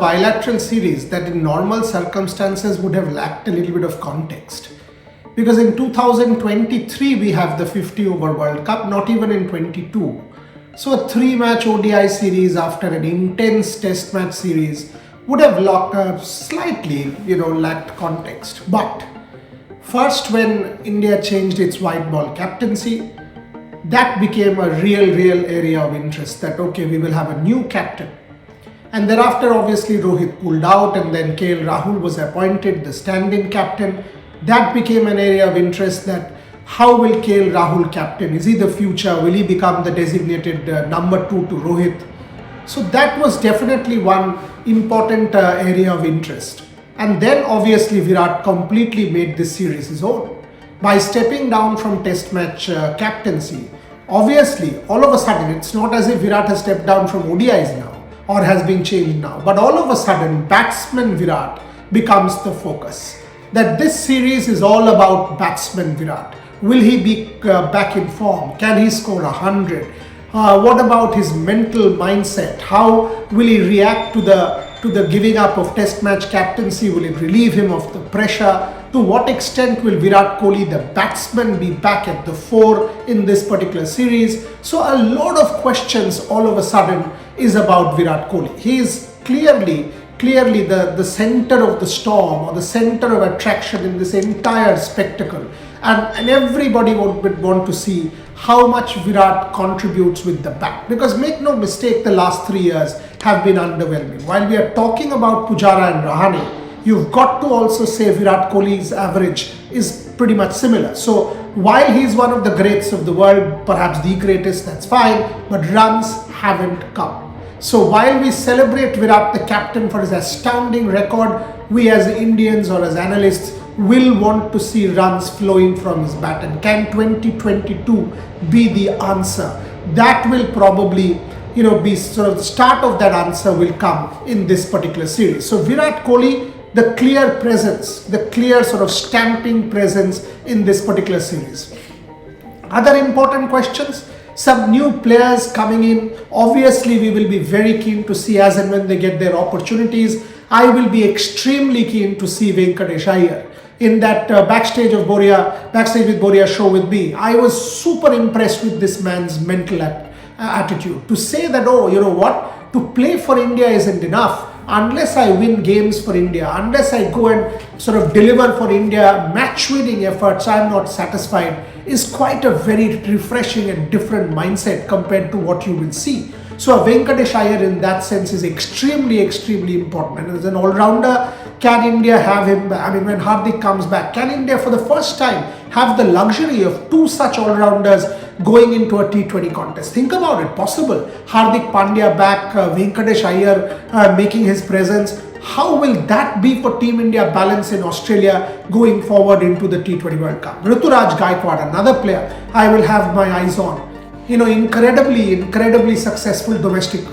bilateral series that in normal circumstances would have lacked a little bit of context. Because in 2023 we have the 50 over World Cup, not even in 22. So a 3-match ODI series after an intense test match series would have slightly, lacked context. But first, when India changed its white ball captaincy, that became a real area of interest, that okay, we will have a new captain. And thereafter, obviously, Rohit pulled out and then KL Rahul was appointed the stand-in captain. That became an area of interest, that how will KL Rahul captain? Is he the future? Will he become the designated number 2 to Rohit? So that was definitely one important area of interest. And then obviously Virat completely made this series his own. By stepping down from test match captaincy, obviously all of a sudden, it's not as if Virat has stepped down from ODIs now or has been changed now, but all of a sudden batsman Virat becomes the focus. That this series is all about batsman Virat. Will he be back in form? Can he score 100? What about his mental mindset? How will he react to the giving up of test match captaincy? Will it relieve him of the pressure? To what extent will Virat Kohli, the batsman, be back at the fore in this particular series? So a lot of questions all of a sudden is about Virat Kohli. He is clearly the center of the storm, or the center of attraction in this entire spectacle. And everybody would want to see how much Virat contributes with the bat. Because make no mistake, the last 3 years have been underwhelming. While we are talking about Pujara and Rahane, you've got to also say Virat Kohli's average is pretty much similar. So while he's one of the greats of the world, perhaps the greatest, that's fine, but runs haven't come. So while we celebrate Virat, the captain, for his astounding record, we as Indians or as analysts will want to see runs flowing from his bat. And can 2022 be the answer? That will probably be sort of the start of that answer will come in this particular series. So Virat Kohli, the clear presence, the clear sort of stamping presence in this particular series. Other important questions, some new players coming in. Obviously, we will be very keen to see as and when they get their opportunities. I will be extremely keen to see Venkatesh Iyer in that Backstage with Boria show with me. I was super impressed with this man's mental attitude. To say that, oh, you know what, to play for India isn't enough. Unless I win games for India, unless I go and sort of deliver for India match-winning efforts, I'm not satisfied, is quite a very refreshing and different mindset compared to what you will see. So a Venkatesh Iyer in that sense is extremely important. And as an all-rounder, can India have him, I mean, when Hardik comes back, can India for the first time have the luxury of 2 such all-rounders going into a T20 contest? Think about it, possible. Hardik Pandya back, Venkatesh Iyer making his presence. How will that be for Team India balance in Australia going forward into the T20 World Cup? Ruturaj Gaikwad, another player I will have my eyes on. Incredibly successful domestic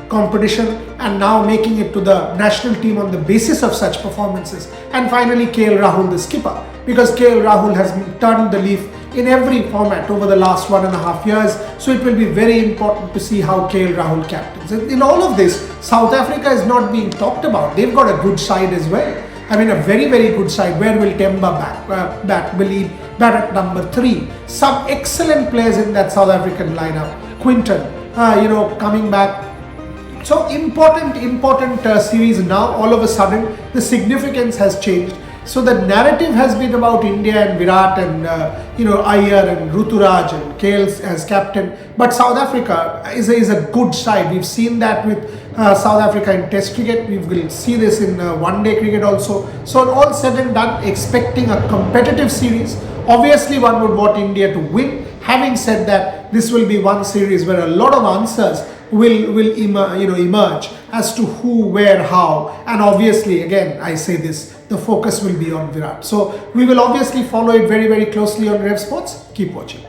competition, and now making it to the national team on the basis of such performances. And finally, KL Rahul, the skipper, because KL Rahul has turned the leaf in every format over the last 1.5 years. So it will be very important to see how KL Rahul captains. In all of this, South Africa is not being talked about. They've got a good side as well. I mean, a very good side. Where will Temba bat? Will he bat at number 3? Some excellent players in that South African lineup. Quinton, coming back. So important series now. All of a sudden, the significance has changed. So the narrative has been about India and Virat and Iyer and Ruturaj and KL as captain. But South Africa is a good side. We've seen that with South Africa in Test cricket. We will see this in one-day cricket also. So all said and done, expecting a competitive series. Obviously, one would want India to win. Having said that, this will be one series where a lot of answers will emerge as to who, where, how, and obviously, again, I say this, the focus will be on Virat. So we will obviously follow it very closely on Rev Sports. Keep watching.